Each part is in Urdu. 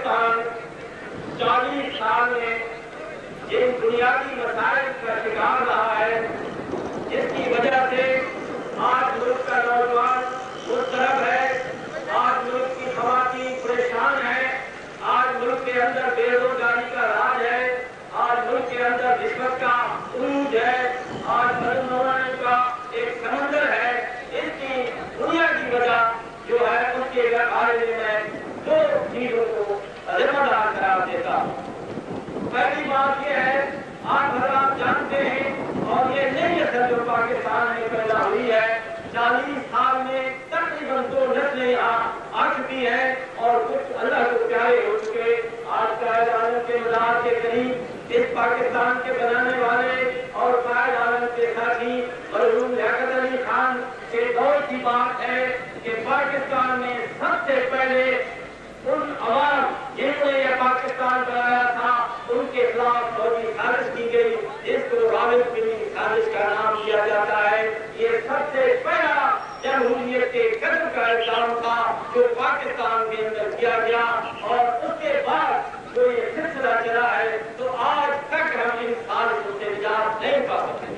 پاکستان 40 سال میں جن بنیادی مسائل کا شکار رہا ہے، جس کی وجہ سے آج ملک کا نوجوان مضطرب ہے، آج ملک کی خواتین پریشان ہیں، آج ملک کے اندر بے روزگاری کا راج ہے، آج ملک کے اندر رشوت کا عروج ہے، آج بدعنوانی کا ایک سمندر ہے، اس کی بنیادی وجہ جو ہے اس کے بارے میں دو چیزوں کو ذمہ دار قرار دیتا ہوں۔ پہلی بات یہ ہے، آپ حضرات جانتے ہیں اور یہ نئی نسل جو پاکستان میں پیدا ہوئی ہے، 40 سال میں تقریباً 2 نسلیں آ چکی ہیں اور کچھ اللہ کو پیارے ہو چکے۔ آج قائد اعظم کے مزار کے قریب اس پاکستان کے بنانے والے اور قائد اعظم کے ساتھی مرحوم لیاقت علی خان کے دور کی بات ہے کہ پاکستان میں سب سے پہلے ان عوام جنہوں نے یہ پاکستان بنایا تھا ان کے خلاف فوجی سازش کی گئی، جس کو راولپنڈی سازش کا نام دیا جاتا ہے۔ یہ سب سے پہلا جمہوریت کے قدم کا اقدام تھا جو پاکستان کے اندر کیا گیا، اور اس کے بعد جو یہ سلسلہ چلا ہے تو آج تک ہم ان سازشوں سے نجات نہیں پا سکتے۔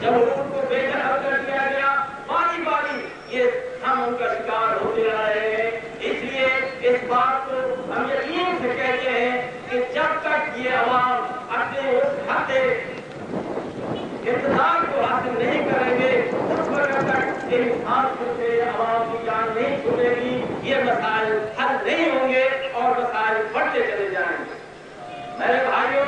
جمہور کو بے دخل کر دیا گیا، باری باری یہ ہم ان کا شکار ہوتے آ رہے ہیں۔ اس لیے اس بات کو ہم یقین سے کہتے ہیں کہ جب تک یہ عوام اپنے اس حد اقتدار کو حاصل نہیں کریں گے، اس وقت تک ان حادثوں سے عوام کی جان نہیں چھوٹے گی، یہ مسائل حل نہیں ہوں گے اور مسائل بڑھتے چلے جائیں گے۔ میرے بھائیوں،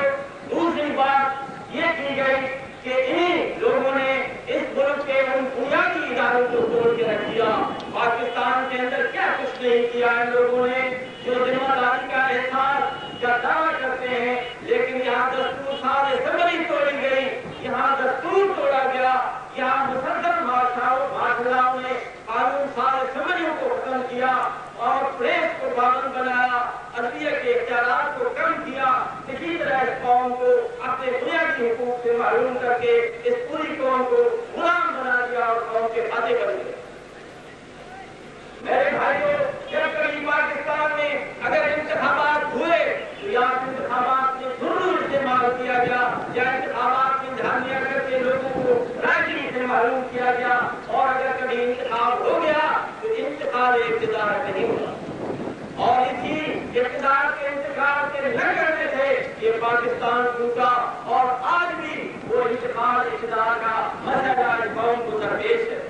دوسری بات یہ کی گئی کہ انہی لوگوں نے اس ملک کے ان بنیادی اداروں کو توڑ کے رکھ دیا۔ پاکستان کے اندر کیا کچھ نہیں کیا ان لوگوں نے، جو ذمہ داری کا احساس کا دعویٰ کرتے ہیں، لیکن یہاں دستور ساز اسمبلی توڑی گئی، یہاں دستور توڑا گیا، یہاں مسلسل بادشاہوں نے قانون ساز اسمبلیوں کو ختم کیا اور پریس کو پابند بنایا، عدلیہ کے اختیارات کو کم کیا، اسی طرح اس قوم کو اپنے بنیادی حقوق سے محروم کر کے اس پوری قوم کو غلام بنا دیا اور قوم کے کھاتے بن گئے۔ میرے بھائیوں، جب کبھی پاکستان میں اگر انتخابات ہوئے تو یا انتخابات میں ضرور استعمال کیا گیا یا انتخابات میں دھامیاں کر کے لوگوں کو راجنی سے محروم کیا گیا، اور اگر کبھی انتخاب ہو گیا تو انتخاب اقتدار نہیں ہوا، اور اسی اقتدار کے انتخاب کے نہ کرنے سے یہ پاکستان ٹوٹا، اور آج بھی وہ انتخاب اقتدار کا مسئلہ قوم کو درپیش ہے۔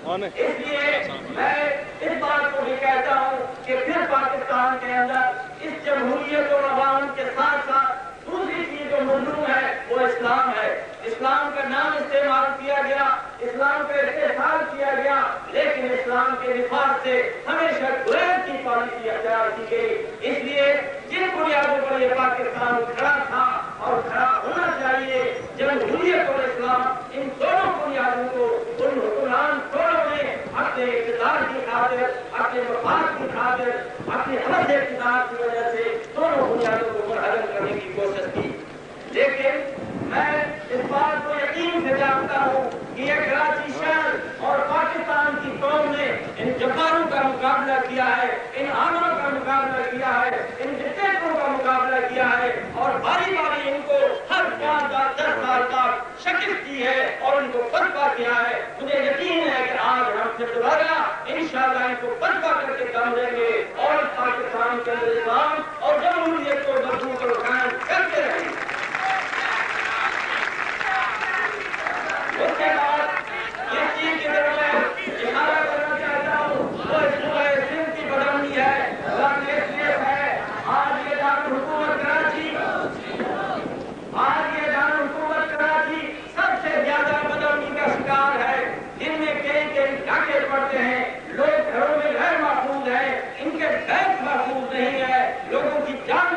اس لیے میں اس بات کو بھی کہتا ہوں کہ پھر پاکستان کے اندر اس جمہوریت اور عوام کے ساتھ ساتھ دوسری چیز جو مظلوم ہے وہ اسلام ہے۔ اسلام کا نام استعمال کیا گیا، اسلام کا استحصال کیا گیا، لیکن اسلام کے نفاذ سے ہمیشہ غیر کی پالیسی اختیار کی گئی۔ اس لیے جن بنیادوں پر یہ پاکستان کھڑا تھا اور کھڑا ہونا چاہیے، جمہوریت اور اسلام، ان دونوں بنیادوں کو ان حکمران ٹولوں نے اپنے اقتدار کی خاطر، اپنے مفاد کی خاطر، اپنے حد اقتدار کی وجہ سے دونوں بنیادوں کو منہدم کرنے کی کوشش کی۔ لیکن میں اس بات کو یقین سے جانتا ہوں کہ یہ کراچی شہر اور پاکستان کی قوم نے ان جباروں کا مقابلہ کیا ہے، ان آمروں کا مقابلہ کیا ہے، ان ڈکٹیٹروں کا مقابلہ کیا ہے، اور باری باری ان کو ہر 5-10 سال تک شکست کی ہے اور ان کو برپا کیا ہے۔ مجھے یقین ہے کہ آج ہم پھر دوبارہ انشاءاللہ ان کو برپا کر کے کام دیں گے اور پاکستان کے اندر اسلام اور جمہوریت کو مضبوط اور قائم کرتے رہیں گے۔ اس کے بعد اس چیز کی طرف میں اشارہ کرنا چاہتا ہوں، وہ اس صوبہ سندھ کی بدامنی ہے، لانیسیت ہے۔ آج یہ دارالحکومت کراچی، سب سے زیادہ بدامنی کا شکار ہے، جن میں کئی ڈاکے پڑتے ہیں، لوگ گھروں میں غیر محفوظ ہیں، ان کے بینک محفوظ نہیں ہے، لوگوں کی جان